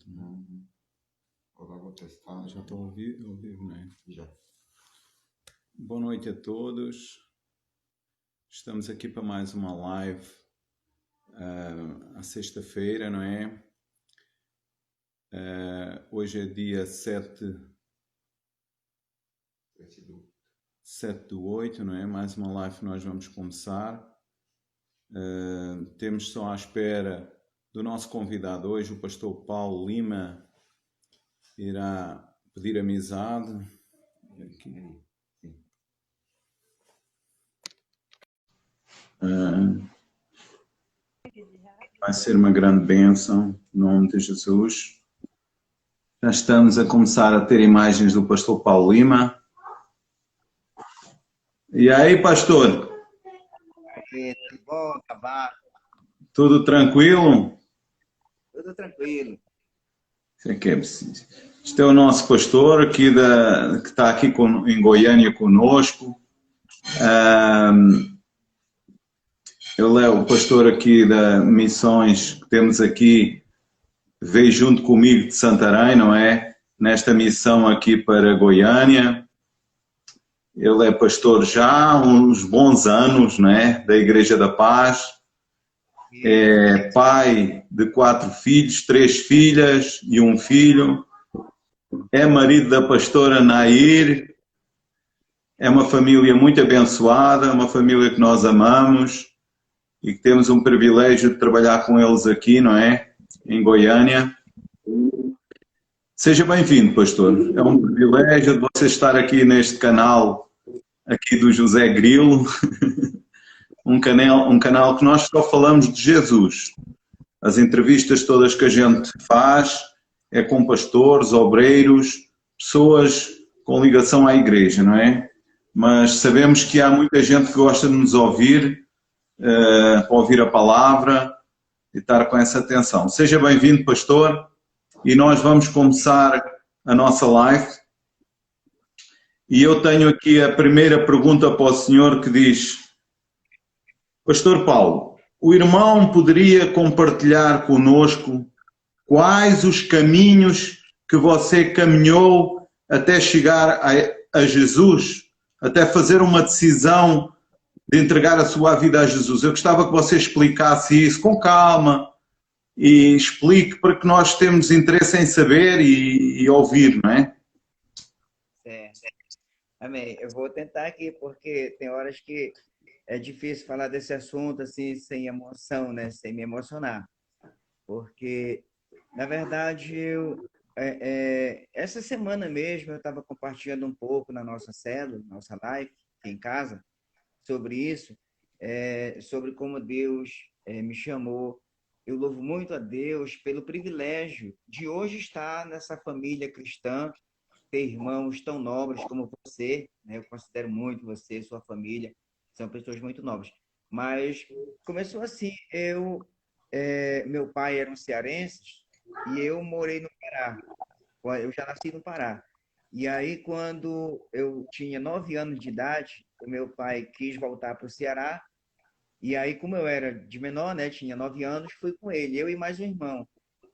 direto, né? Agora vou testar. Já estou ao vivo, né? Já. Boa noite a todos. Estamos aqui para mais uma live à sexta-feira, não é? Hoje é dia 7/8, não é? Mais uma live que nós vamos começar. Temos só à espera do nosso convidado hoje, o pastor Paulo Lima, irá pedir amizade. Aqui. Vai ser uma grande bênção, em nome de Jesus. Já estamos a começar a ter imagens do pastor Paulo Lima. E aí, pastor? Tudo bom, acabar? Tudo tranquilo? Tudo tranquilo. Isso é que é preciso. Este é o nosso pastor aqui que está aqui em Goiânia conosco. Ele é o pastor aqui da Missões que temos aqui, veio junto comigo de Santarém, não é? Nesta missão aqui para Goiânia. Ele é pastor já há uns bons anos, não é? Da Igreja da Paz. É pai de 4 filhos, 3 filhas e um filho. É marido da pastora Nair. É uma família muito abençoada, uma família que nós amamos e que temos um privilégio de trabalhar com eles aqui, não é? Em Goiânia. Seja bem-vindo, pastor. É um privilégio de você estar aqui neste canal, aqui do José Grilo, um canal que nós só falamos de Jesus. As entrevistas todas que a gente faz é com pastores, obreiros, pessoas com ligação à igreja, não é? Mas sabemos que há muita gente que gosta de nos ouvir, ouvir a palavra e estar com essa atenção. Seja bem-vindo, pastor. E nós vamos começar a nossa live. E eu tenho aqui a primeira pergunta para o senhor que diz: Pastor Paulo, o irmão poderia compartilhar conosco quais os caminhos que você caminhou até chegar a Jesus, até fazer uma decisão de entregar a sua vida a Jesus? Eu gostava que você explicasse isso com calma, e explique para que nós temos interesse em saber e ouvir, não é? Amém. Eu vou tentar aqui, porque tem horas que é difícil falar desse assunto assim, sem emoção, né? Sem me emocionar. Porque, na verdade, essa semana mesmo eu estava compartilhando um pouco na nossa célula, nossa live, aqui em casa, sobre isso, sobre como Deus me chamou. Eu louvo muito a Deus pelo privilégio de hoje estar nessa família cristã, ter irmãos tão nobres como você, né? Eu considero muito você, sua família, são pessoas muito nobres. Mas começou assim, meu pai era um cearense e eu morei no Pará. Eu já nasci no Pará. E aí, quando eu tinha 9 anos de idade, o meu pai quis voltar para o Ceará. E aí, como eu era de menor, né, tinha 9 anos, fui com ele, eu e mais um irmão.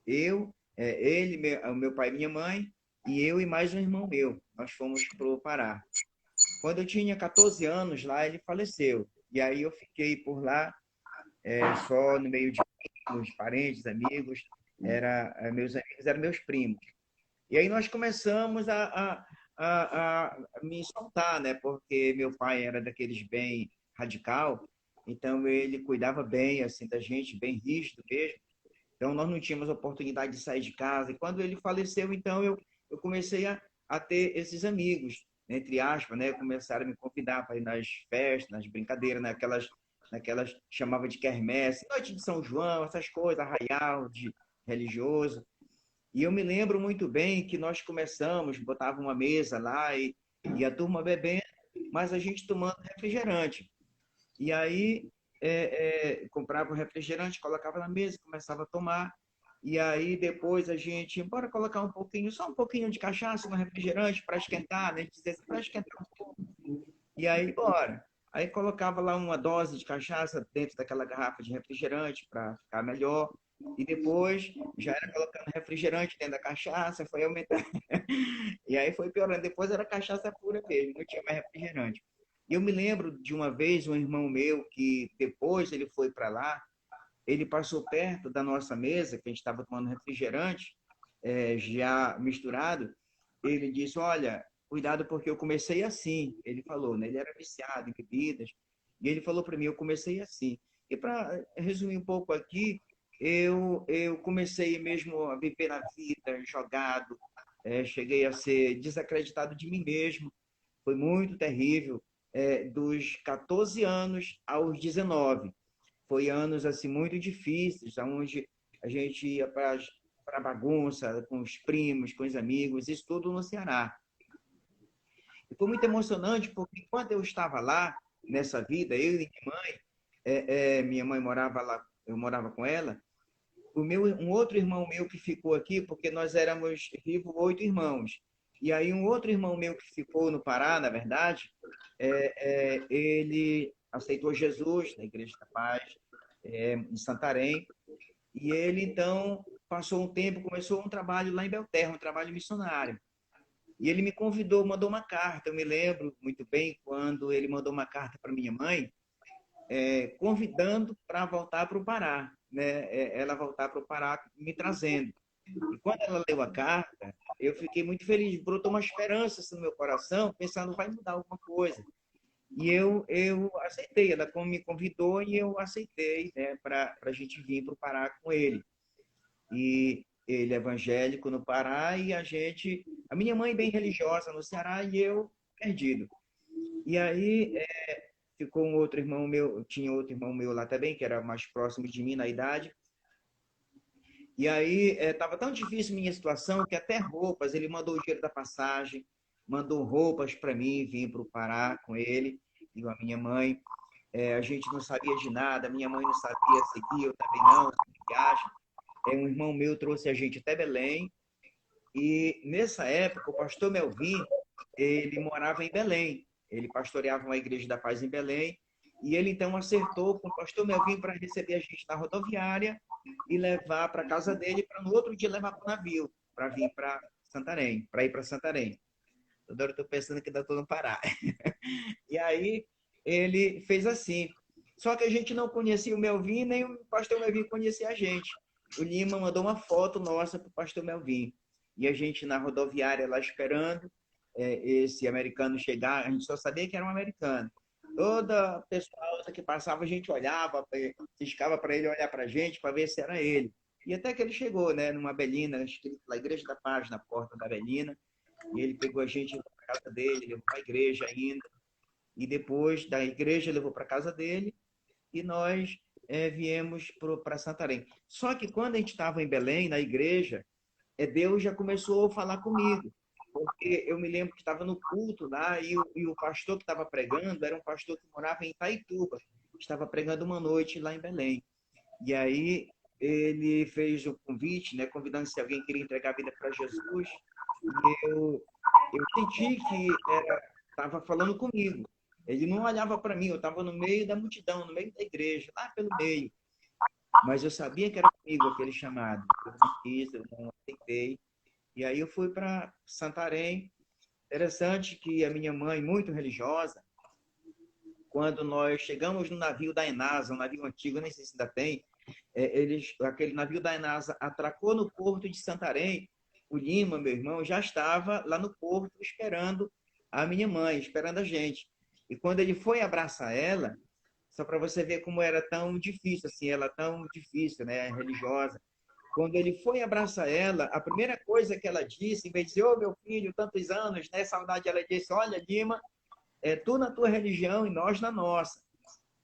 Ele, o meu pai e minha mãe, e eu e mais um irmão meu. Nós fomos para o Pará. Quando eu tinha 14 anos lá, ele faleceu. E aí eu fiquei por lá, só no meio de parentes, amigos. Meus amigos eram meus primos. E aí nós começamos a me soltar, né? Porque meu pai era daqueles bem radical, então ele cuidava bem assim da gente, bem rígido mesmo. Então nós não tínhamos oportunidade de sair de casa. E quando ele faleceu, então eu comecei a ter esses amigos, entre aspas, né? Começaram a me convidar para ir nas festas, nas brincadeiras, naquelas chamava de quermesse, noite de São João, essas coisas, arraial de religioso. E eu me lembro muito bem que nós começamos, botava uma mesa lá e a turma bebendo, mas a gente tomando refrigerante. E aí comprava um refrigerante, colocava na mesa, começava a tomar. E aí depois a gente, bora colocar um pouquinho, só um pouquinho de cachaça no refrigerante para esquentar, né? A gente dizia assim, para esquentar um pouco. E aí, bora. Aí colocava lá uma dose de cachaça dentro daquela garrafa de refrigerante para ficar melhor. e depois já era colocando refrigerante dentro da cachaça, foi aumentando. E aí foi piorando. Depois era cachaça pura mesmo, não tinha mais refrigerante. E eu me lembro de uma vez um irmão meu que depois ele foi para lá, ele passou perto da nossa mesa, que a gente estava tomando refrigerante, já misturado. Ele disse: Olha, cuidado porque eu comecei assim. Ele falou, né? Ele era viciado em bebidas. E ele falou para mim: Eu comecei assim. E para resumir um pouco aqui, eu comecei mesmo a viver na vida, jogado, cheguei a ser desacreditado de mim mesmo. Foi muito terrível. Dos 14 anos aos 19. Foi anos assim muito difíceis, onde a gente ia para bagunça com os primos, com os amigos, isso tudo no Ceará. E foi muito emocionante porque enquanto eu estava lá nessa vida, eu e minha mãe morava lá, eu morava com ela. Um outro irmão meu que ficou aqui, porque nós éramos vivos 8 irmãos. E aí um outro irmão meu que ficou no Pará, na verdade, ele aceitou Jesus na Igreja da Paz, em Santarém. E ele, então, passou um tempo, começou um trabalho lá em Belterra, um trabalho missionário. E ele me convidou, mandou uma carta. Eu me lembro muito bem quando ele mandou uma carta para minha mãe, convidando para voltar para o Pará, né? Ela voltar para o Pará, me trazendo. E quando ela leu a carta, eu fiquei muito feliz, brotou uma esperança assim, no meu coração, pensando, vai mudar alguma coisa. E eu aceitei, ela me convidou e eu aceitei, né, para a gente vir para o Pará com ele. E ele é evangélico no Pará e a minha mãe bem religiosa no Ceará e eu perdido. E aí ficou um outro irmão meu, tinha outro irmão meu lá também, que era mais próximo de mim na idade. E aí estava tão difícil minha situação que até roupas, ele mandou o dinheiro da passagem, mandou roupas para mim, vim para o Pará com ele e a minha mãe. A gente não sabia de nada, minha mãe não sabia seguir, eu também não, viagem. Um irmão meu trouxe a gente até Belém, e nessa época o pastor Melvin, ele morava em Belém, ele pastoreava uma igreja da paz em Belém, e ele então acertou com o pastor Melvin para receber a gente na rodoviária e levar para casa dele, para no outro dia levar para o navio, para vir para Santarém, para ir para Santarém. Toda hora eu estou pensando que ainda estou no Pará. E aí ele fez assim. Só que a gente não conhecia o Melvin, nem o pastor Melvin conhecia a gente. O Lima mandou uma foto nossa para o pastor Melvin. E a gente na rodoviária lá esperando esse americano chegar, a gente só sabia que era um americano. Toda pessoa que passava, a gente olhava, ciscava para ele olhar para a gente, para ver se era ele. E até que ele chegou, né, numa Belina, escrito lá, Igreja da Paz, na porta da Belina, e ele pegou a gente para casa dele, levou para a igreja ainda, e depois da igreja levou para casa dele, e nós viemos para Santarém. Só que quando a gente estava em Belém, na igreja, Deus já começou a falar comigo, porque eu me lembro que estava no culto lá e o pastor que estava pregando era um pastor que morava em Itaituba, estava pregando uma noite lá em Belém. E aí ele fez o convite, né, convidando se alguém queria entregar a vida para Jesus. E eu senti que estava falando comigo. Ele não olhava para mim, eu estava no meio da multidão, no meio da igreja, lá pelo meio. Mas eu sabia que era comigo aquele chamado. Eu não quis, eu não aceitei. E aí eu fui para Santarém. Interessante que a minha mãe, muito religiosa, quando nós chegamos no navio da Enasa, um navio antigo, nem sei se ainda tem, aquele navio da Enasa atracou no porto de Santarém. O Lima, meu irmão, já estava lá no porto esperando a minha mãe, esperando a gente. E quando ele foi abraçar ela, só para você ver como era tão difícil, assim, ela tão difícil, né, religiosa. Quando ele foi abraçar ela, a primeira coisa que ela disse, em vez de dizer, ô meu filho, tantos anos, né, saudade, ela disse, olha, Lima, tu na tua religião e nós na nossa.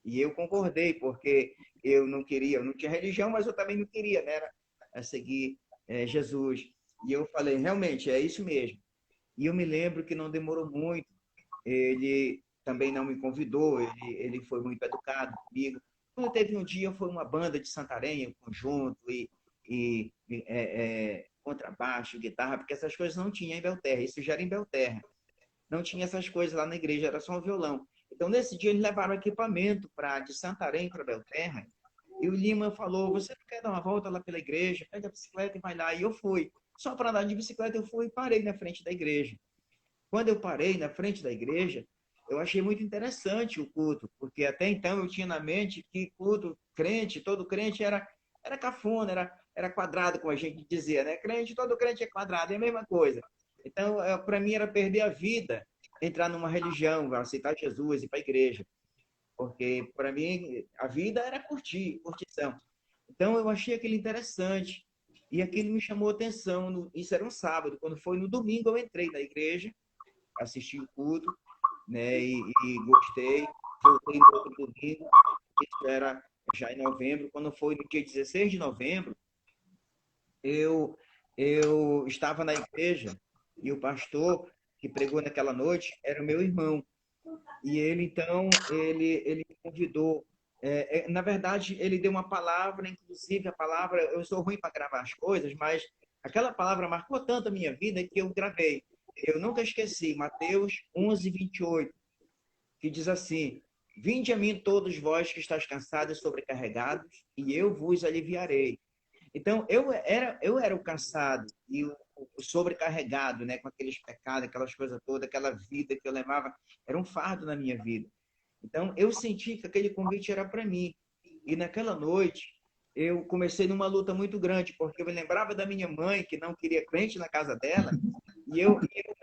E eu concordei, porque eu não queria, eu não tinha religião, mas eu também não queria, né, seguir Jesus. E eu falei, realmente, é isso mesmo. E eu me lembro que não demorou muito, ele também não me convidou, ele foi muito educado comigo. Quando teve um dia, foi uma banda de Santarém, um conjunto, contrabaixo, guitarra, porque essas coisas não tinha em Belterra, isso já era em Belterra. Não tinha essas coisas lá na igreja, era só um violão. Então, nesse dia, eles levaram equipamento de Santarém para Belterra, E o Lima falou, você não quer dar uma volta lá pela igreja? Pega a bicicleta e vai lá. E eu fui. Só para andar de bicicleta eu fui e parei na frente da igreja. Quando eu parei na frente da igreja, eu achei muito interessante o culto, porque até então eu tinha na mente que culto, crente, todo crente era cafona, era quadrado, como a gente dizia, né? Crente, todo crente é quadrado, é a mesma coisa. Então, para mim, era perder a vida entrar numa religião, aceitar Jesus e ir para a igreja. Porque, para mim, a vida era curtir, curtição. Então, eu achei aquilo interessante. E aquilo me chamou a atenção. Isso era um sábado. Quando foi no domingo, eu entrei na igreja, assisti o culto, né? E gostei. Voltei no outro domingo. Isso era já em novembro. Quando foi no dia 16 de novembro, eu, eu estava na igreja e o pastor que pregou naquela noite era o meu irmão. E ele, então, ele me convidou. Na verdade, ele deu uma palavra, inclusive a palavra, eu sou ruim para gravar as coisas, mas aquela palavra marcou tanto a minha vida que eu gravei. Eu nunca esqueci, Mateus 11:28, que diz assim: Vinde a mim todos vós que estáis cansados e sobrecarregados, e eu vos aliviarei. Então, eu era o cansado e o sobrecarregado, né, com aqueles pecados, aquelas coisas todas, aquela vida que eu levava, era um fardo na minha vida. Então, eu senti que aquele convite era para mim. E naquela noite, eu comecei numa luta muito grande, porque eu me lembrava da minha mãe, que não queria crente na casa dela,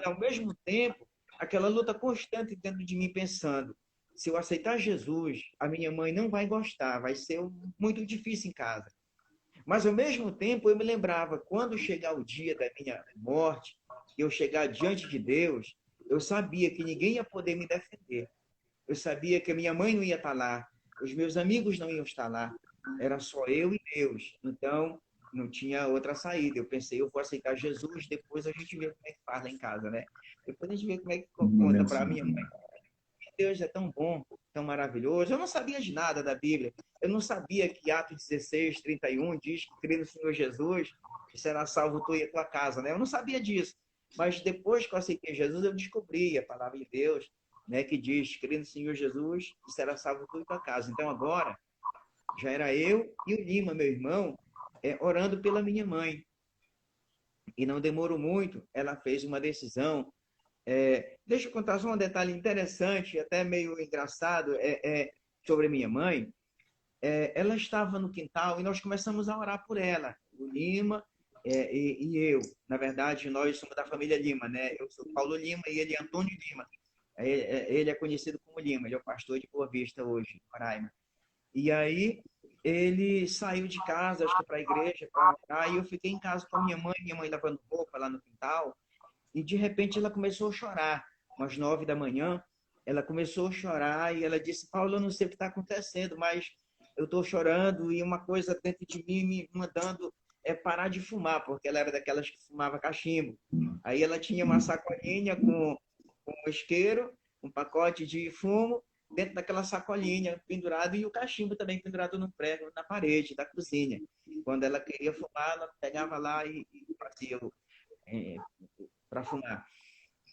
ao mesmo tempo, aquela luta constante dentro de mim, pensando: se eu aceitar Jesus, a minha mãe não vai gostar, vai ser muito difícil em casa. Mas, ao mesmo tempo, eu me lembrava, quando chegar o dia da minha morte, eu chegar diante de Deus, eu sabia que ninguém ia poder me defender. Eu sabia que a minha mãe não ia estar lá, os meus amigos não iam estar lá. Era só eu e Deus. Então, não tinha outra saída. Eu pensei, eu vou aceitar Jesus, depois a gente vê como é que faz lá em casa, né? Depois a gente vê como é que conta para a minha mãe. Deus é tão bom, tão maravilhoso. Eu não sabia de nada da Bíblia. Eu não sabia que Atos 16:31 diz que crê no Senhor Jesus e será salvo tu e a tua casa, né? Eu não sabia disso. Mas depois que eu aceitei Jesus, eu descobri a palavra de Deus, né, que diz: crê no Senhor Jesus e será salvo tu e tua casa. Então agora já era eu e o Lima, meu irmão, orando pela minha mãe. E não demorou muito, ela fez uma decisão. Deixa eu contar só um detalhe interessante, até meio engraçado, sobre minha mãe. Ela estava no quintal e nós começamos a orar por ela, o Lima e eu. Na verdade, nós somos da família Lima, né? Eu sou Paulo Lima e ele é Antônio Lima. Ele é conhecido como Lima, ele é o pastor de Boa Vista hoje, Roraima. E aí ele saiu de casa, acho que para a igreja, para orar, e eu fiquei em casa com a minha mãe lavando roupa lá no quintal. E de repente ela começou a chorar. Umas 9 da manhã, ela começou a chorar e ela disse: Paulo, eu não sei o que está acontecendo, mas eu estou chorando e uma coisa dentro de mim me mandando parar de fumar, porque ela era daquelas que fumava cachimbo. Aí ela tinha uma sacolinha com um isqueiro, um pacote de fumo, dentro daquela sacolinha pendurado e o cachimbo também pendurado no prego, na parede da cozinha. Quando ela queria fumar, ela pegava lá e fazia para fumar.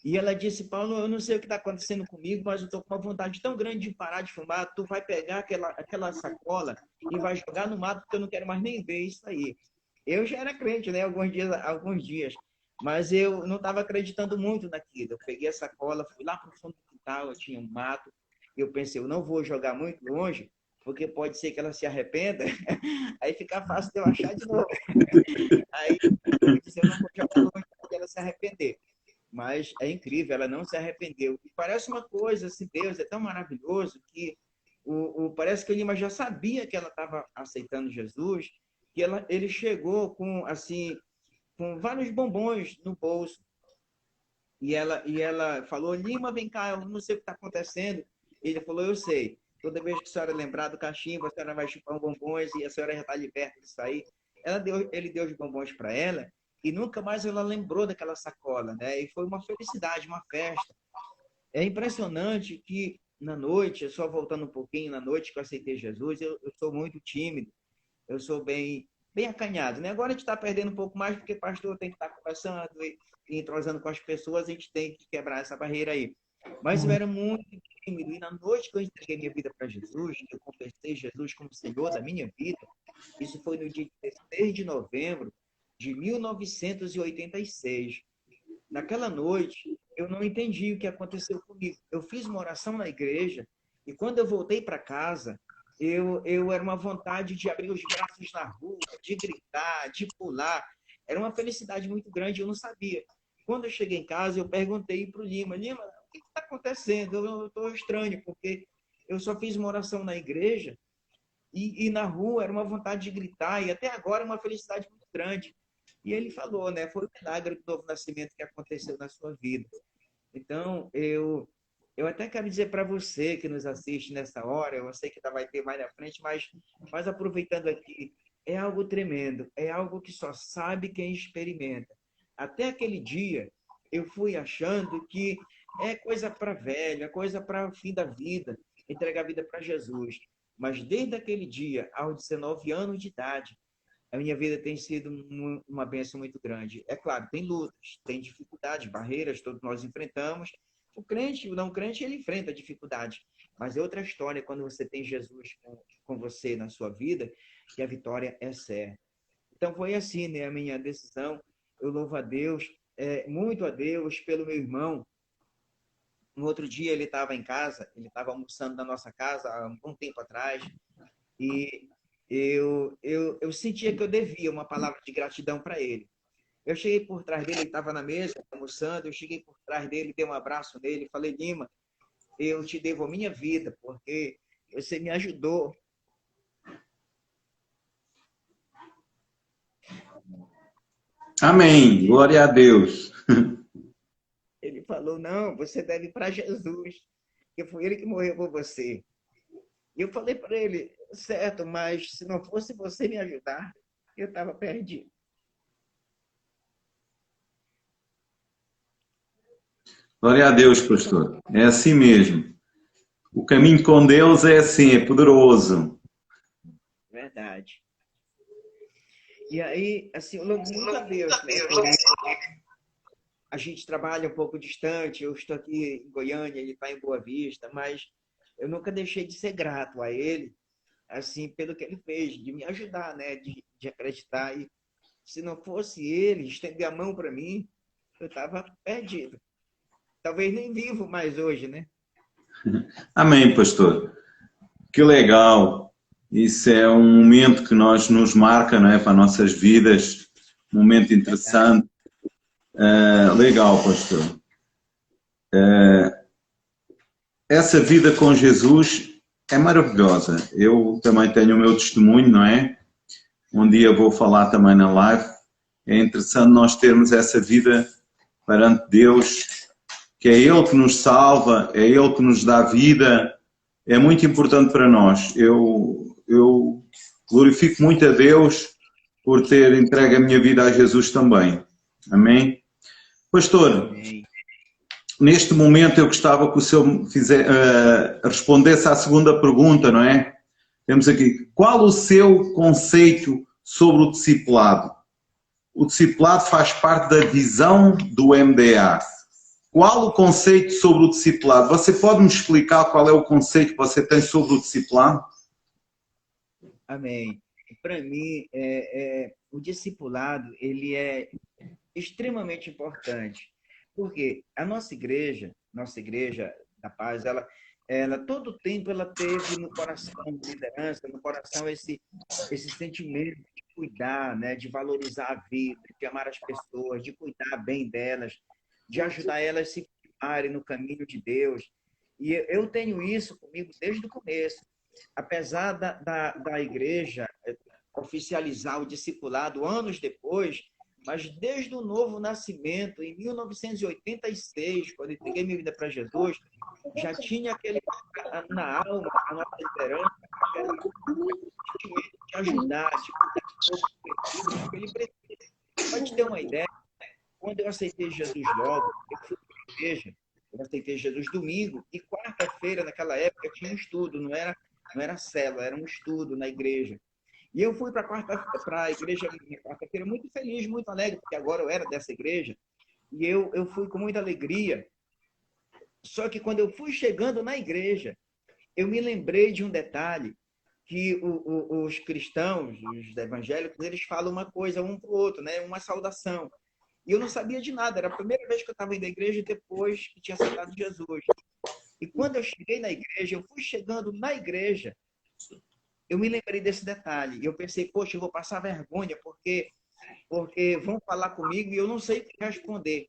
E ela disse: Paulo, eu não sei o que está acontecendo comigo, mas eu estou com uma vontade tão grande de parar de fumar. Tu vai pegar aquela sacola e vai jogar no mato, porque eu não quero mais nem ver isso aí. Eu já era crente, né? Alguns dias. Mas eu não estava acreditando muito naquilo. Eu peguei a sacola, fui lá para o fundo do quintal, eu tinha um mato. E eu pensei: eu não vou jogar muito longe, porque pode ser que ela se arrependa. Aí fica fácil de eu achar de novo. Aí eu disse: eu não vou jogar longe porque ela se arrepender. Mas é incrível, ela não se arrependeu. E parece uma coisa, assim, Deus é tão maravilhoso que parece que o Lima já sabia que ela estava aceitando Jesus, que ele chegou com, assim, com vários bombons no bolso. E ela falou: Lima, vem cá, eu não sei o que está acontecendo. Ele falou: eu sei. Toda vez que a senhora lembrar do cachimbo, a senhora vai chupar um bombons e a senhora já está liberta disso aí. Ele deu os bombons para ela e nunca mais ela lembrou daquela sacola, né? E foi uma felicidade, uma festa. É impressionante que na noite, só voltando um pouquinho, na noite que eu aceitei Jesus, eu sou muito tímido, eu sou bem acanhado, né? Agora a gente está perdendo um pouco mais porque o pastor tem que estar conversando e entrosando com as pessoas, a gente tem que quebrar essa barreira aí. Mas eu era muito tímido, e na noite que eu entreguei minha vida para Jesus, que eu confessei Jesus como Senhor da minha vida, isso foi no dia 16 de novembro de 1986. Naquela noite, eu não entendi o que aconteceu comigo. Eu fiz uma oração na igreja e quando eu voltei para casa, eu era uma vontade de abrir os braços na rua, de gritar, de pular. Era uma felicidade muito grande, eu não sabia. Quando eu cheguei em casa, eu perguntei para o Lima, Lima, o que está acontecendo? Eu estou estranho, porque eu só fiz uma oração na igreja e na rua era uma vontade de gritar, e até agora é uma felicidade muito grande. E ele falou, né? Foi o milagre do novo nascimento que aconteceu na sua vida. Então, eu até quero dizer para você que nos assiste nessa hora, eu sei que vai ter mais na frente, mas aproveitando aqui, é algo tremendo, é algo que só sabe quem experimenta. Até aquele dia, eu fui achando que é coisa para velho, é coisa para o fim da vida, entregar a vida para Jesus. Mas desde aquele dia, aos 19 anos de idade, a minha vida tem sido uma bênção muito grande. É claro, tem lutas, tem dificuldades, barreiras, todos nós enfrentamos. O crente, o não crente, ele enfrenta dificuldades. Mas é outra história quando você tem Jesus com você na sua vida, que a vitória é certa. Então foi assim, né, a minha decisão. Eu louvo a Deus, muito a Deus pelo meu irmão. No outro dia ele estava em casa, ele estava almoçando na nossa casa há um tempo atrás, e eu sentia que eu devia uma palavra de gratidão para ele. Eu cheguei por trás dele, ele estava na mesa, almoçando, eu cheguei por trás dele, dei um abraço nele, falei, Lima, eu te devo a minha vida, porque você me ajudou. Amém. Glória a Deus. Ele falou, não, você deve para Jesus, que foi ele que morreu por você. E eu falei para ele, certo, mas se não fosse você me ajudar, eu estava perdido. Glória a Deus, pastor. É assim mesmo. O caminho com Deus é assim, é poderoso. Verdade. E aí, assim, eu louvo muito a Deus, né? Por isso, a gente trabalha um pouco distante, eu estou aqui em Goiânia, ele está em Boa Vista, mas eu nunca deixei de ser grato a ele, assim, pelo que ele fez, de me ajudar, né? De acreditar. E se não fosse ele estender a mão para mim, eu estava perdido. Talvez nem vivo mais hoje, né? Amém, pastor. Que legal. Isso é um momento que nos marca, não é, para nossas vidas. Um momento interessante. Legal, pastor. Essa vida com Jesus é maravilhosa. Eu também tenho o meu testemunho, não é? Um dia vou falar também na live. É interessante nós termos essa vida perante Deus, que é Ele que nos salva, é Ele que nos dá vida. É muito importante para nós. Eu glorifico muito a Deus por ter entregue a minha vida a Jesus também. Amém? Pastor, Amém. neste momento eu gostava que o senhor respondesse à segunda pergunta, não é? Temos aqui, qual o seu conceito sobre o discipulado? O discipulado faz parte da visão do MDA. Qual o conceito sobre o discipulado? Você pode me explicar qual é o conceito que você tem sobre o discipulado? Amém. Para mim, o discipulado, ele é extremamente importante, porque a nossa igreja da paz, ela todo o tempo ela teve no coração de liderança, no coração esse sentimento de cuidar, né, de valorizar a vida, de amar as pessoas, de cuidar bem delas, de ajudar elas a se firmarem no caminho de Deus. E eu tenho isso comigo desde o começo. Apesar da igreja oficializar o discipulado anos depois, mas desde o novo nascimento, em 1986, quando eu entreguei minha vida para Jesus, já tinha aquele na alma, a nossa liderança, aquele sentimento de ajudar, de cuidar do ele precisa. Pode ter uma ideia, quando eu aceitei Jesus logo, eu fui para a igreja, eu aceitei Jesus domingo, e quarta-feira, naquela época, tinha um estudo, não era célula, era um estudo na igreja. E eu fui para a igreja na quarta-feira muito feliz, muito alegre, porque agora eu era dessa igreja. E eu fui com muita alegria. Só que quando eu fui chegando na igreja, eu me lembrei de um detalhe que os cristãos, os evangélicos, eles falam uma coisa um para o outro, né? Uma saudação. E eu não sabia de nada, era a primeira vez que eu estava indo à igreja depois que tinha aceitado Jesus. E quando eu cheguei na igreja, eu fui chegando na igreja, eu me lembrei desse detalhe. E eu pensei, poxa, eu vou passar vergonha, porque vão falar comigo e eu não sei o que responder.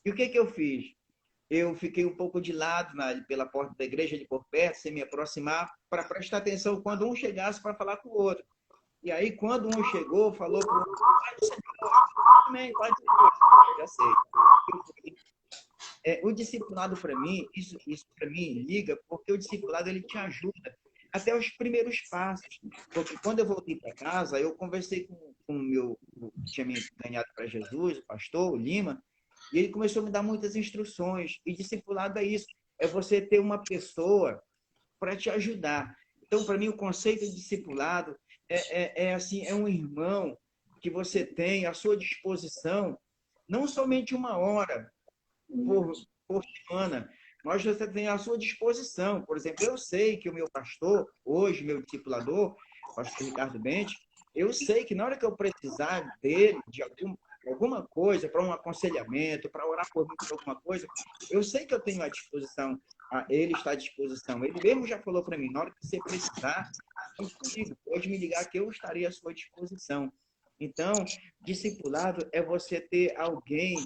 E o que que eu fiz? Eu fiquei um pouco de lado pela porta da igreja, ali por perto, sem me aproximar, para prestar atenção quando um chegasse para falar com o outro. E aí, quando um chegou, falou para o outro, Pai do Senhor, amém, Pai do Senhor, já sei. O discipulado, para mim, isso para mim liga, porque o discipulado ele te ajuda até os primeiros passos. Porque quando eu voltei para casa, eu conversei com o meu, que tinha me ganhado para Jesus, o pastor, o Lima, e ele começou a me dar muitas instruções. E discipulado é isso, é você ter uma pessoa para te ajudar. Então, para mim, o conceito de discipulado assim, é um irmão que você tem à sua disposição, não somente uma hora por semana, mas você tem à sua disposição. Por exemplo, eu sei que o meu pastor, hoje, meu discipulador, o pastor Ricardo Bente, eu sei que na hora que eu precisar dele, de alguma coisa, para um aconselhamento, para orar por mim, por alguma coisa, eu sei que eu tenho à disposição, ele está à disposição. Ele mesmo já falou para mim, na hora que você precisar, conte comigo, pode me ligar que eu estarei à sua disposição. Então, discipulado é você ter alguém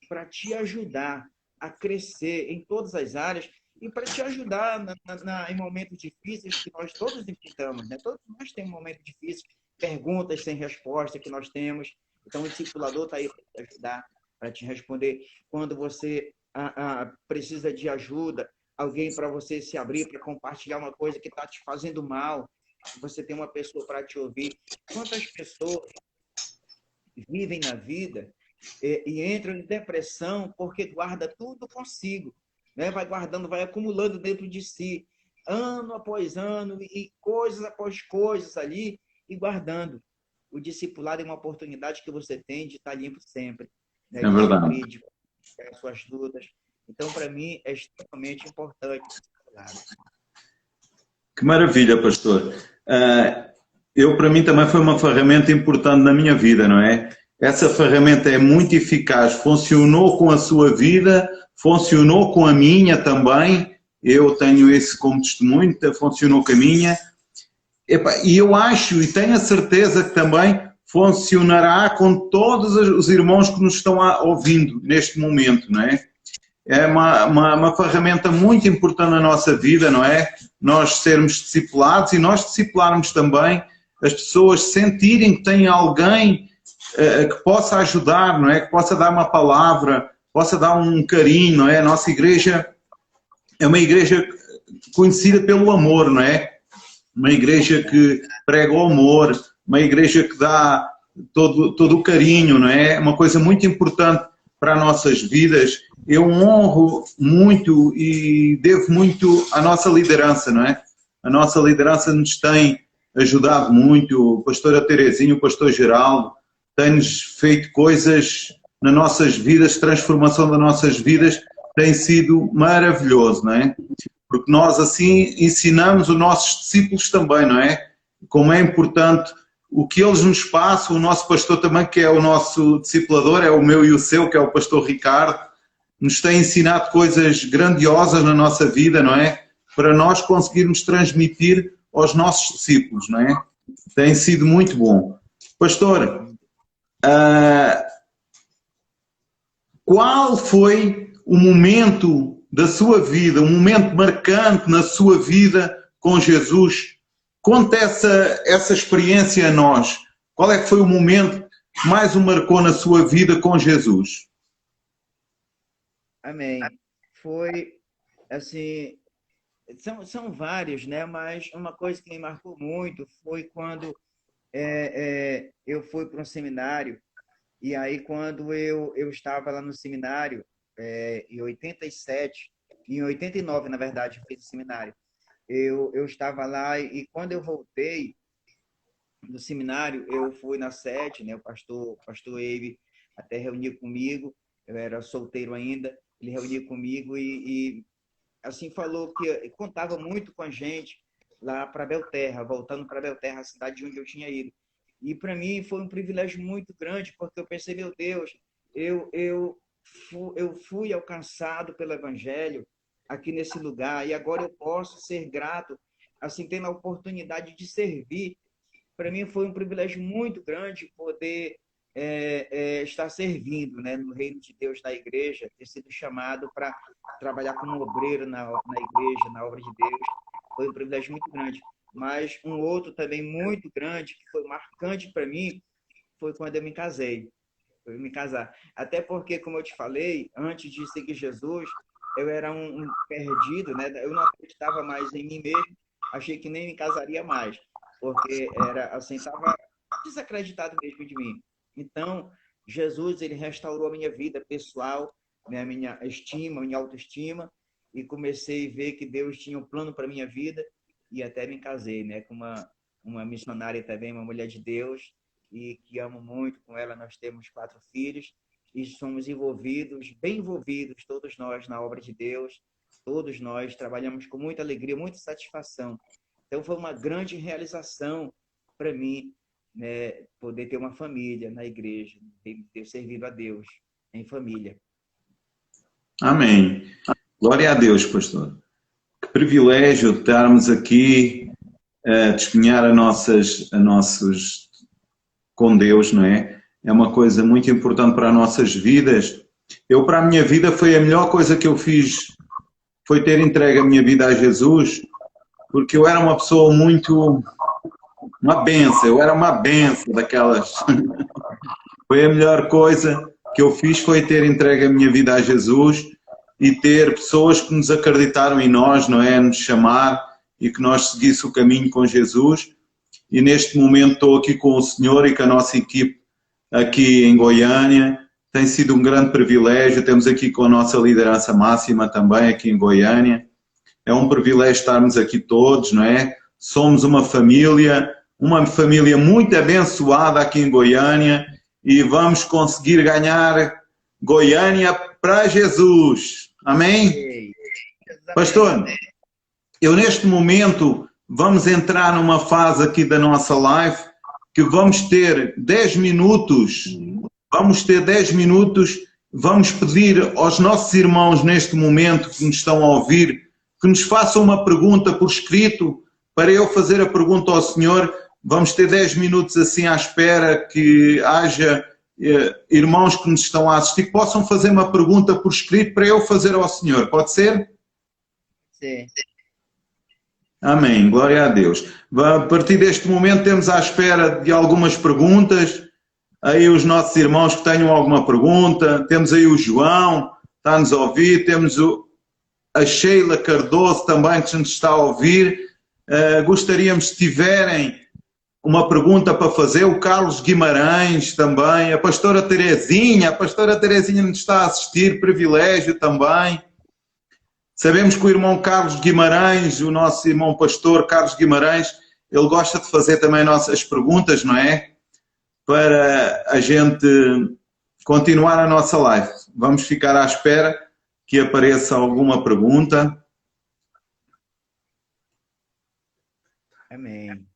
para te ajudar a crescer em todas as áreas e para te ajudar em momentos difíceis que nós todos enfrentamos, né? Todos nós temos momentos difíceis, perguntas sem resposta que nós temos. Então, o discipulador está aí para te ajudar, para te responder. Quando você precisa de ajuda, alguém para você se abrir, para compartilhar uma coisa que está te fazendo mal, você tem uma pessoa para te ouvir. Quantas pessoas vivem na vida e entram em depressão porque guarda tudo consigo, né? Vai guardando, vai acumulando dentro de si, ano após ano, e coisas após coisas ali, e guardando. O discipulado é uma oportunidade que você tem de estar limpo sempre, né? É De se verdade. abrir, de as suas dúvidas. Então, para mim, é extremamente importante o discipulado. Que maravilha, pastor. Para mim, também foi uma ferramenta importante na minha vida, não é? Essa ferramenta é muito eficaz, funcionou com a sua vida, funcionou com a minha também. Eu tenho esse como testemunho, funcionou com a minha. E eu acho e tenho a certeza que também funcionará com todos os irmãos que nos estão ouvindo neste momento, não é? É uma ferramenta muito importante na nossa vida, não é? Nós sermos discipulados e nós discipularmos também as pessoas, sentirem que tem alguém que possa ajudar, não é? Que possa dar uma palavra, possa dar um carinho, não é? A nossa igreja é uma igreja conhecida pelo amor, não é? Uma igreja que prega o amor, uma igreja que dá todo o carinho, não é? Uma coisa muito importante para as nossas vidas. Eu honro muito e devo muito à nossa liderança, não é? A nossa liderança nos tem ajudado muito, o pastor Terezinha, o pastor Geraldo, tem-nos feito coisas nas nossas vidas, transformação das nossas vidas, tem sido maravilhoso, não é? Porque nós assim ensinamos os nossos discípulos também, não é? Como é importante o que eles nos passam, o nosso pastor também, que é o nosso discipulador, é o meu e o seu, que é o pastor Ricardo, nos tem ensinado coisas grandiosas na nossa vida, não é? Para nós conseguirmos transmitir aos nossos discípulos, não é? Tem sido muito bom. Pastor, qual foi o momento da sua vida, um momento marcante na sua vida com Jesus? Conta essa experiência a nós. Qual é que foi o momento que mais o marcou na sua vida com Jesus? Amém. Foi, assim, são vários, né? Mas uma coisa que me marcou muito foi quando eu fui para um seminário, e aí quando eu estava lá no seminário, em 87, em 89, na verdade, eu fiz o seminário. Eu estava lá e quando eu voltei do seminário, eu fui na sede, né? O pastor Eibe até reuniu comigo, eu era solteiro ainda, ele reuniu comigo assim, falou que contava muito com a gente lá para Belterra, voltando para Belterra, a cidade onde eu tinha ido. E para mim foi um privilégio muito grande, porque eu pensei, meu Deus, eu fui alcançado pelo Evangelho aqui nesse lugar, e agora eu posso ser grato, assim, tendo a oportunidade de servir. Para mim foi um privilégio muito grande poder estar servindo, né, no reino de Deus, na igreja, ter sido chamado para trabalhar como obreiro na igreja, na obra de Deus. Foi um privilégio muito grande. Mas um outro também muito grande, que foi marcante para mim, foi quando eu me casei. Foi me casar. Até porque, como eu te falei, antes de seguir Jesus, eu era um perdido, né? Eu não acreditava mais em mim mesmo, achei que nem me casaria mais, porque era assim, estava desacreditado mesmo de mim. Então, Jesus, ele restaurou a minha vida pessoal, né? A minha estima, a minha autoestima, e comecei a ver que Deus tinha um plano para minha vida, e até me casei, né? Com uma missionária também, uma mulher de Deus, e que amo muito. Com ela nós temos 4 filhos e somos envolvidos, bem envolvidos, todos nós na obra de Deus, todos nós trabalhamos com muita alegria, muita satisfação. Então foi uma grande realização para mim, né, poder ter uma família na igreja, ter servido a Deus em família. Amém. Glória a Deus, pastor. Que privilégio estarmos aqui a testemunhar a nossos com Deus, não é? É uma coisa muito importante para as nossas vidas. Para a minha vida, foi a melhor coisa que eu fiz, foi ter entregue a minha vida a Jesus, porque eu era uma pessoa muito, uma benção, eu era uma benção daquelas. Foi a melhor coisa que eu fiz, foi ter entregue a minha vida a Jesus e ter pessoas que nos acreditaram em nós, não é? Nos chamar e que nós seguíssemos o caminho com Jesus. E neste momento estou aqui com o senhor e com a nossa equipe aqui em Goiânia. Tem sido um grande privilégio. Temos aqui com a nossa liderança máxima também aqui em Goiânia. É um privilégio estarmos aqui todos, não é? Somos uma família muito abençoada aqui em Goiânia e vamos conseguir ganhar Goiânia para Jesus. Amém? Pastor, eu neste momento vamos entrar numa fase aqui da nossa live que vamos ter 10 minutos. Vamos ter 10 minutos. Vamos pedir aos nossos irmãos neste momento que nos estão a ouvir que nos façam uma pergunta por escrito para eu fazer a pergunta ao Senhor. Vamos ter 10 minutos assim à espera que haja irmãos que nos estão a assistir que possam fazer uma pergunta por escrito para eu fazer ao Senhor. Pode ser? Sim. Amém. Glória a Deus. A partir deste momento temos à espera de algumas perguntas. Aí os nossos irmãos que tenham alguma pergunta. Temos aí o João, está-nos a ouvir. Temos a Sheila Cardoso também que nos está a ouvir. Gostaríamos, se tiverem uma pergunta para fazer, o Carlos Guimarães também, a pastora Terezinha nos está a assistir, privilégio também. Sabemos que o irmão Carlos Guimarães, o nosso irmão pastor Carlos Guimarães, ele gosta de fazer também nossas perguntas, não é? Para a gente continuar a nossa live. Vamos ficar à espera que apareça alguma pergunta. Amém.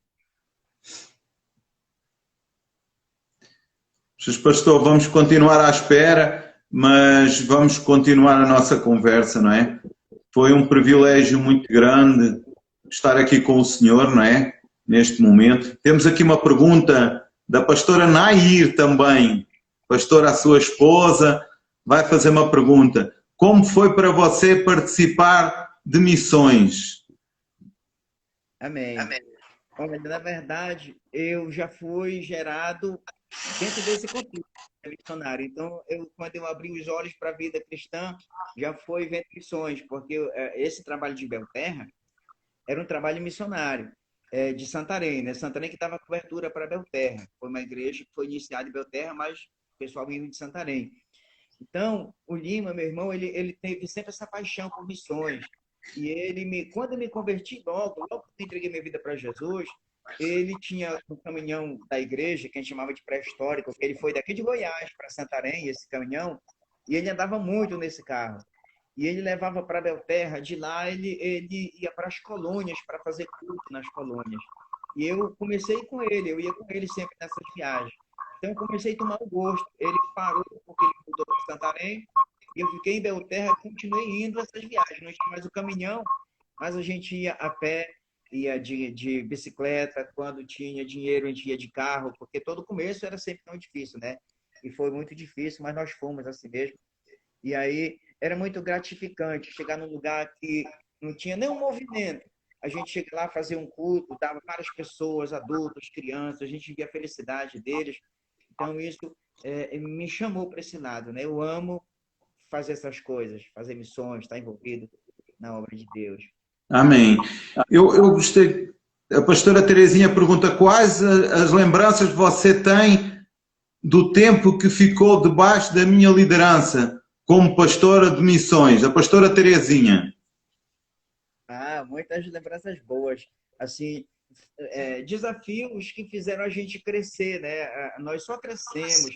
Pastor, vamos continuar à espera, mas vamos continuar a nossa conversa, não é? Foi um privilégio muito grande estar aqui com o senhor, não é? Neste momento. Temos aqui uma pergunta da pastora Nair também. Pastora, a sua esposa, vai fazer uma pergunta. Como foi para você participar de missões? Amém. Olha, na verdade, eu já fui gerado dentro desse contexto missionário. Então, quando eu abri os olhos para a vida cristã, já foi vendo missões, porque esse trabalho de Belterra era um trabalho missionário de Santarém, né? Santarém que dava cobertura para Belterra. Foi uma igreja que foi iniciada em Belterra, mas o pessoal vindo de Santarém. Então, o Lima, meu irmão, ele teve sempre essa paixão por missões. E quando eu me converti logo que eu entreguei minha vida para Jesus, ele tinha um caminhão da igreja, que a gente chamava de pré-histórico, que ele foi daqui de Goiás para Santarém, esse caminhão, e ele andava muito nesse carro. e ele levava para Belterra, de lá ele ia para as colônias, para fazer culto nas colônias. E eu comecei com ele, eu ia com ele sempre nessas viagens. Então eu comecei a tomar o gosto. Ele parou porque ele mudou para Santarém, e eu fiquei em Belterra, continuei indo essas viagens. Não tinha mais o caminhão, mas a gente ia a pé, ia de bicicleta, quando tinha dinheiro a gente ia de carro, porque todo começo era sempre tão difícil, né? E foi muito difícil, mas nós fomos assim mesmo. E aí era muito gratificante chegar num lugar que não tinha nenhum movimento. A gente chega lá, fazia um culto, dava várias pessoas, adultos, crianças, a gente via a felicidade deles. Então isso me chamou para esse lado, né? Eu amo fazer essas coisas, fazer missões, estar envolvido na obra de Deus. Amém. Eu gostei. A pastora Terezinha pergunta quais as lembranças que você tem do tempo que ficou debaixo da minha liderança como pastora de missões. A pastora Terezinha. Ah, muitas lembranças boas. Assim, desafios que fizeram a gente crescer, né? Nós só crescemos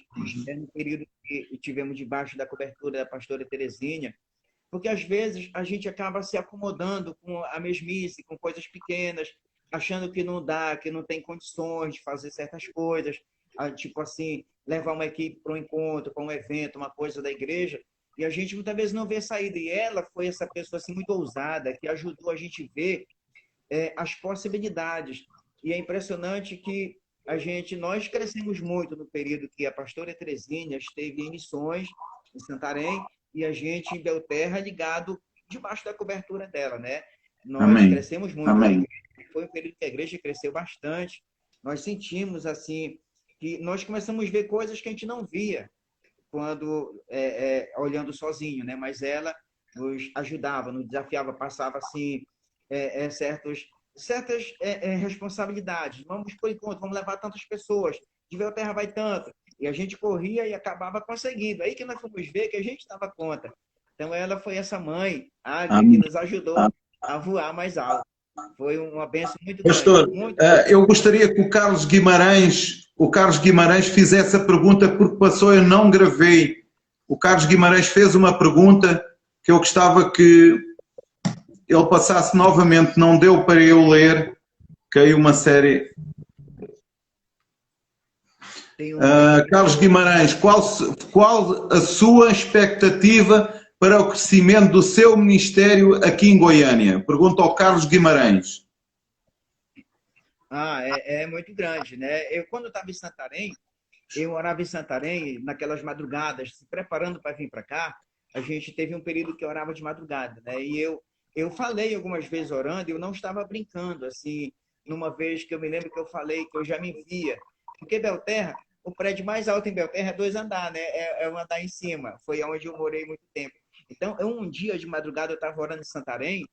no período que tivemos debaixo da cobertura da pastora Terezinha, porque às vezes a gente acaba se acomodando com a mesmice, com coisas pequenas, achando que não dá, que não tem condições de fazer certas coisas, tipo assim, levar uma equipe para um encontro, para um evento, uma coisa da igreja, e a gente muitas vezes não vê saída. E ela foi essa pessoa assim muito ousada que ajudou a gente a ver as possibilidades. E é impressionante que nós crescemos muito no período que a pastora Terezinha esteve em missões em Santarém e a gente em Belterra ligado debaixo da cobertura dela, né? Nós Amém. crescemos muito. Amém. Foi um período que a igreja cresceu bastante. Nós sentimos assim que nós começamos a ver coisas que a gente não via quando olhando sozinho, né? Mas ela nos ajudava, nos desafiava, passava assim certas responsabilidades. Vamos por enquanto, vamos levar tantas pessoas. De Belterra vai tanto. E a gente corria e acabava conseguindo. Aí que nós fomos ver que a gente dava conta. Então ela foi essa mãe, Águia, que nos ajudou a voar mais alto. Foi uma bênção muito Pastor, grande. Muito... eu gostaria que o Carlos Guimarães fizesse a pergunta porque passou, eu não gravei. O Carlos Guimarães fez uma pergunta que eu gostava que ele passasse novamente, não deu para eu ler, caiu uma série. Carlos Guimarães, qual a sua expectativa para o crescimento do seu ministério aqui em Goiânia? Pergunta ao Carlos Guimarães. É muito grande, né? Eu, quando estava em Santarém, eu morava em Santarém, naquelas madrugadas, se preparando para vir para cá, a gente teve um período que eu orava de madrugada, né? E eu falei algumas vezes orando, eu não estava brincando, assim, numa vez que eu me lembro que eu falei que eu já me via. Porque Belterra, o prédio mais alto em Belterra é 2 andares, né? É um andar em cima. Foi onde eu morei muito tempo. Então, um dia de madrugada eu estava orando em Santarém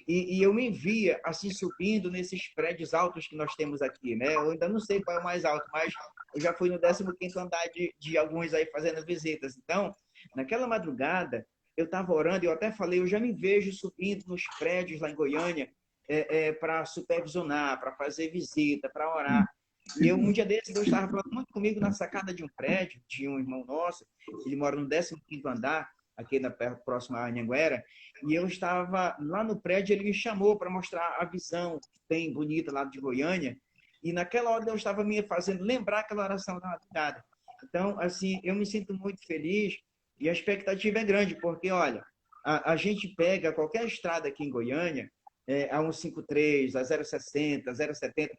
e eu me via assim subindo nesses prédios altos que nós temos aqui, né? Eu ainda não sei qual é o mais alto, mas eu já fui no 15º andar de alguns aí fazendo visitas. Então, naquela madrugada, eu estava orando e eu até falei, eu já me vejo subindo nos prédios lá em Goiânia para supervisionar, para fazer visita, para orar. E eu, um dia desses, Deus estava falando muito comigo na sacada de um prédio, de um irmão nosso, ele mora no 15º andar, aqui próxima a Anhanguera, e eu estava lá no prédio, ele me chamou para mostrar a visão bem bonita lá de Goiânia, e naquela hora Deus estava me fazendo lembrar aquela oração da madrugada. Então, assim, eu me sinto muito feliz e a expectativa é grande, porque, olha, a gente pega qualquer estrada aqui em Goiânia, a 153, a 060, a 070,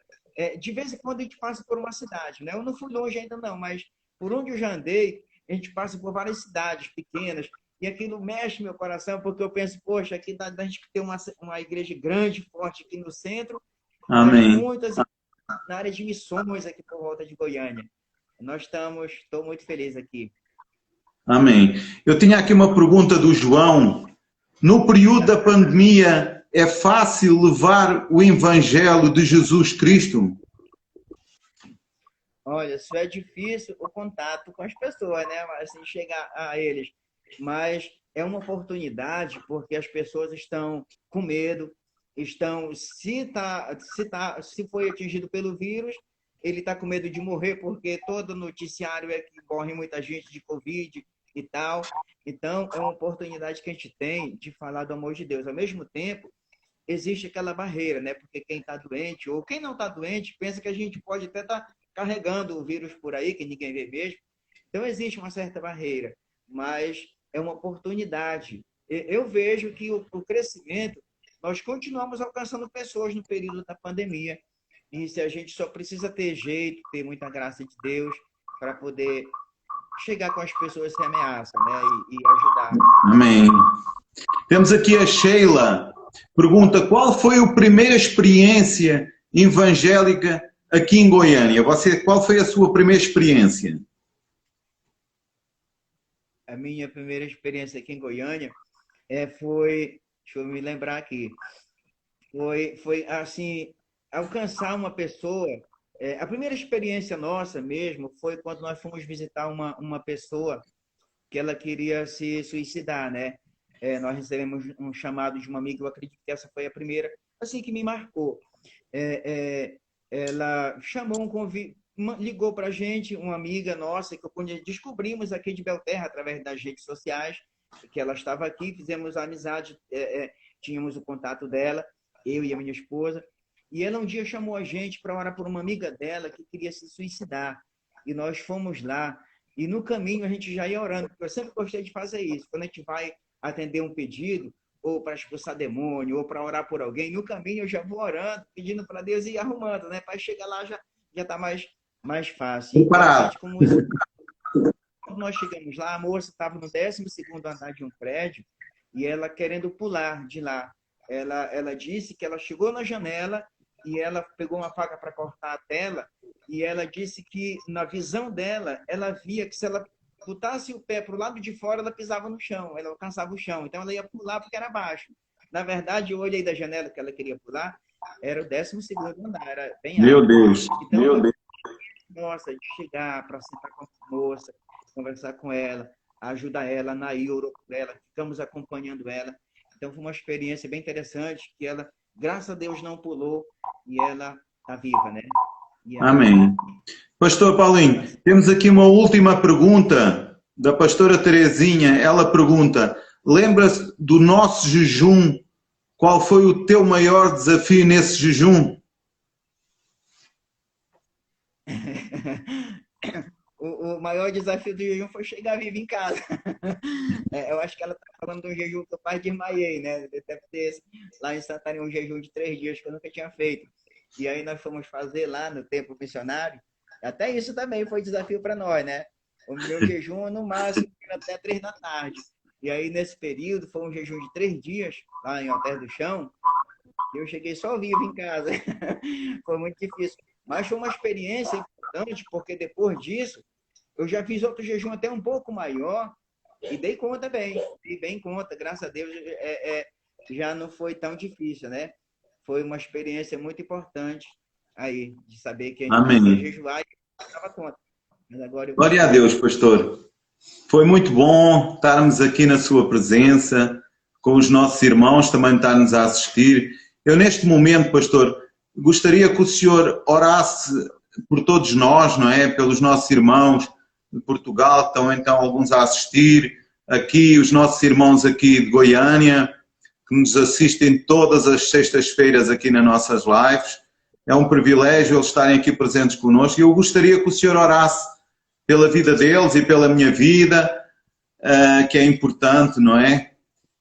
de vez em quando a gente passa por uma cidade, né? Eu não fui longe ainda não, mas por onde eu já andei, a gente passa por várias cidades pequenas, e aquilo mexe meu coração, porque eu penso, poxa, aqui dá a gente ter uma igreja grande, forte aqui no centro, mas Amém. muitas na área de missões aqui por volta de Goiânia. Estou muito feliz aqui. Amém. Eu tinha aqui uma pergunta do João. No período da pandemia, é fácil levar o Evangelho de Jesus Cristo? Olha, isso é difícil o contato com as pessoas, né? Assim, chegar a eles. Mas é uma oportunidade porque as pessoas estão com medo, se foi atingido pelo vírus, ele está com medo de morrer porque todo noticiário é que morre muita gente de Covid e tal. Então, é uma oportunidade que a gente tem de falar do amor de Deus. Ao mesmo tempo, existe aquela barreira, né? Porque quem está doente ou quem não está doente pensa que a gente pode até estar carregando o vírus por aí, que ninguém vê mesmo. Então, existe uma certa barreira, mas é uma oportunidade. Eu vejo que o crescimento, nós continuamos alcançando pessoas no período da pandemia. E se a gente só precisa ter jeito, ter muita graça de Deus para poder chegar com as pessoas sem ameaça, né? E ajudar. Amém. Temos aqui a Sheila. Pergunta, qual foi a primeira experiência evangélica aqui em Goiânia? Qual foi a sua primeira experiência? A minha primeira experiência aqui em Goiânia foi, deixa eu me lembrar aqui, foi assim, alcançar uma pessoa. A primeira experiência nossa mesmo foi quando nós fomos visitar uma pessoa que ela queria se suicidar, né? Nós recebemos um chamado de uma amiga, eu acredito que essa foi a primeira, assim, que me marcou. Ela chamou um convite, ligou para a gente, uma amiga nossa, que descobrimos aqui de Belterra, através das redes sociais, que ela estava aqui, fizemos a amizade, tínhamos o contato dela, eu e a minha esposa, e ela um dia chamou a gente para orar por uma amiga dela que queria se suicidar. E nós fomos lá, e no caminho a gente já ia orando, porque eu sempre gostei de fazer isso. Quando a gente vai atender um pedido, ou para expulsar demônio, ou para orar por alguém, no caminho eu já vou orando, pedindo para Deus e arrumando, né? Para chegar lá já está mais fácil. Preparado. Interessante como isso. Quando nós chegamos lá, a moça estava no 12º andar de um prédio e ela querendo pular de lá. Ela disse que ela chegou na janela e ela pegou uma faca para cortar a tela e ela disse que na visão dela, ela via que se ela botasse o pé para o lado de fora, ela pisava no chão, ela alcançava o chão. Então ela ia pular porque era baixo. Na verdade, eu olhei da janela que ela queria pular, era o 12º andar, era bem alto. Meu Deus, Então, meu Deus. nossa, de chegar para sentar com a moça, conversar com ela, ajudar ela, na orou por ela, ficamos acompanhando ela. Então foi uma experiência bem interessante que ela, graças a Deus, não pulou e ela está viva, né? Amém. Pastor Paulinho, temos aqui uma última pergunta da pastora Terezinha. Ela pergunta, lembra-se do nosso jejum? Qual foi o teu maior desafio nesse jejum? O maior desafio do jejum foi chegar vivo em casa. Eu acho que ela está falando do jejum que eu quase desmaiei, né? Deve ter lá em Santarém um jejum de 3 dias que eu nunca tinha feito. E aí nós fomos fazer lá no templo missionário. Até isso também foi desafio para nós, né? O meu jejum, no máximo, era até 3 da tarde. E aí, nesse período, foi um jejum de 3 dias, lá em Alter do Chão, e eu cheguei só vivo em casa. Foi muito difícil. Mas foi uma experiência importante, porque depois disso, eu já fiz outro jejum até um pouco maior, e dei conta bem. Dei bem conta, graças a Deus, já não foi tão difícil, né? Foi uma experiência muito importante aí, de saber que a gente podia jejuar e não dava conta. Mas agora Glória a Deus, pastor. Foi muito bom estarmos aqui na sua presença, com os nossos irmãos também estarmos a assistir. Eu, neste momento, pastor, gostaria que o senhor orasse por todos nós, não é? Pelos nossos irmãos de Portugal, que estão então alguns a assistir, aqui os nossos irmãos aqui de Goiânia, que nos assistem todas as sextas-feiras aqui nas nossas lives. É um privilégio eles estarem aqui presentes connosco e eu gostaria que o senhor orasse pela vida deles e pela minha vida, que é importante, não é?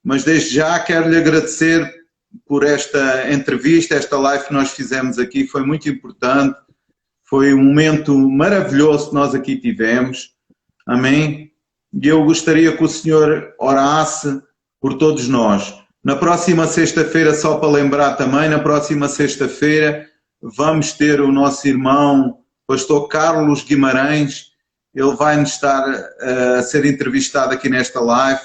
Mas desde já quero lhe agradecer por esta entrevista, esta live que nós fizemos aqui, foi muito importante, foi um momento maravilhoso que nós aqui tivemos, amém? E eu gostaria que o senhor orasse por todos nós. Na próxima sexta-feira, só para lembrar também, na próxima sexta-feira vamos ter o nosso irmão, pastor Carlos Guimarães, ele vai-nos estar a ser entrevistado aqui nesta live.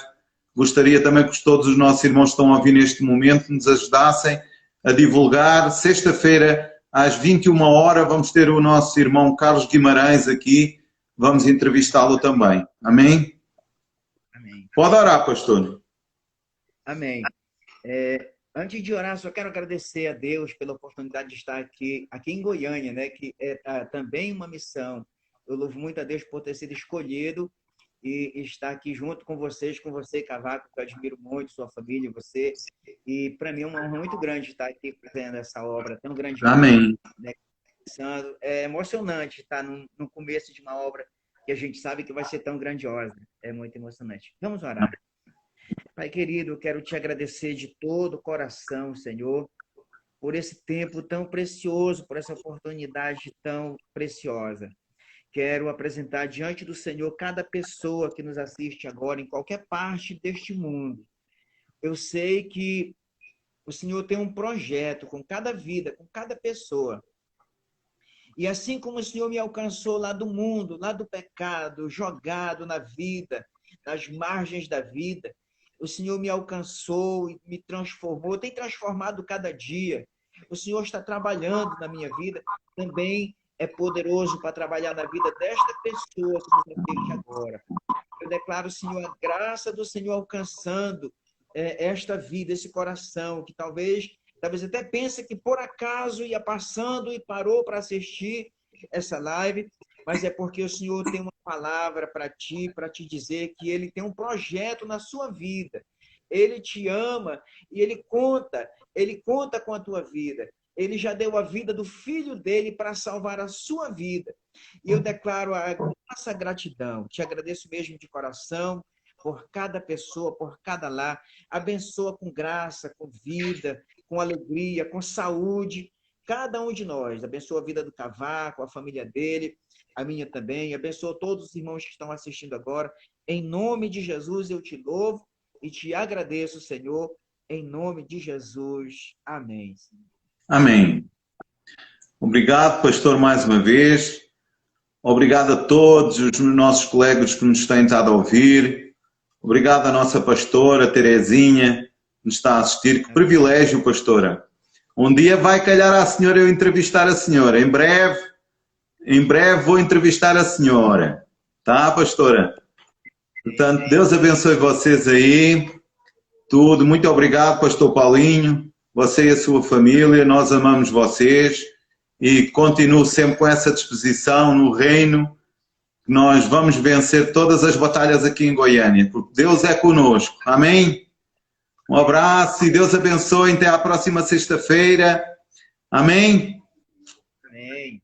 Gostaria também que todos os nossos irmãos que estão a ouvir neste momento nos ajudassem a divulgar. Sexta-feira, às 21 horas, vamos ter o nosso irmão Carlos Guimarães aqui. Vamos entrevistá-lo também. Amém? Amém. Pode orar, pastor. Amém. Antes de orar, só quero agradecer a Deus pela oportunidade de estar aqui em Goiânia, né? Que é também uma missão. Eu louvo muito a Deus por ter sido escolhido e estar aqui junto com vocês, com você, Cavaco, que eu admiro muito, sua família, você. E para mim é uma honra muito grande estar aqui fazendo essa obra tão grandiosa. Amém. Né? É emocionante estar no começo de uma obra que a gente sabe que vai ser tão grandiosa. É muito emocionante. Vamos orar. Pai querido, eu quero te agradecer de todo o coração, Senhor, por esse tempo tão precioso, por essa oportunidade tão preciosa. Quero apresentar diante do Senhor cada pessoa que nos assiste agora, em qualquer parte deste mundo. Eu sei que o Senhor tem um projeto com cada vida, com cada pessoa. E assim como o Senhor me alcançou lá do mundo, lá do pecado, jogado na vida, nas margens da vida, o Senhor me alcançou e me transformou, tem transformado cada dia. O Senhor está trabalhando na minha vida, também é poderoso para trabalhar na vida desta pessoa que nos assiste agora. Eu declaro, Senhor, a graça do Senhor alcançando esta vida, esse coração, que talvez até pense que por acaso ia passando e parou para assistir essa live, mas é porque o Senhor tem uma palavra para te dizer que Ele tem um projeto na sua vida. Ele te ama e Ele conta com a tua vida. Ele já deu a vida do Filho dele para salvar a sua vida. E eu declaro a nossa gratidão. Te agradeço mesmo de coração por cada pessoa, por cada lar. Abençoa com graça, com vida, com alegria, com saúde, cada um de nós. Abençoa a vida do Cavaco, a família dele, a minha também. Abençoa todos os irmãos que estão assistindo agora. Em nome de Jesus eu te louvo e te agradeço, Senhor, em nome de Jesus. Amém. Amém. Obrigado, pastor, mais uma vez. Obrigado a todos os nossos colegas que nos têm estado a ouvir. Obrigado à nossa pastora, Terezinha, que nos está a assistir. Que privilégio, pastora. Um dia vai calhar à senhora eu entrevistar a senhora. Em breve vou entrevistar a senhora. Tá, pastora? Portanto, Deus abençoe vocês aí. Tudo. Muito obrigado, pastor Paulinho. Você e a sua família, nós amamos vocês e continuo sempre com essa disposição no reino. Nós vamos vencer todas as batalhas aqui em Goiânia, porque Deus é conosco. Amém? Um abraço e Deus abençoe. Até à próxima sexta-feira. Amém? Amém.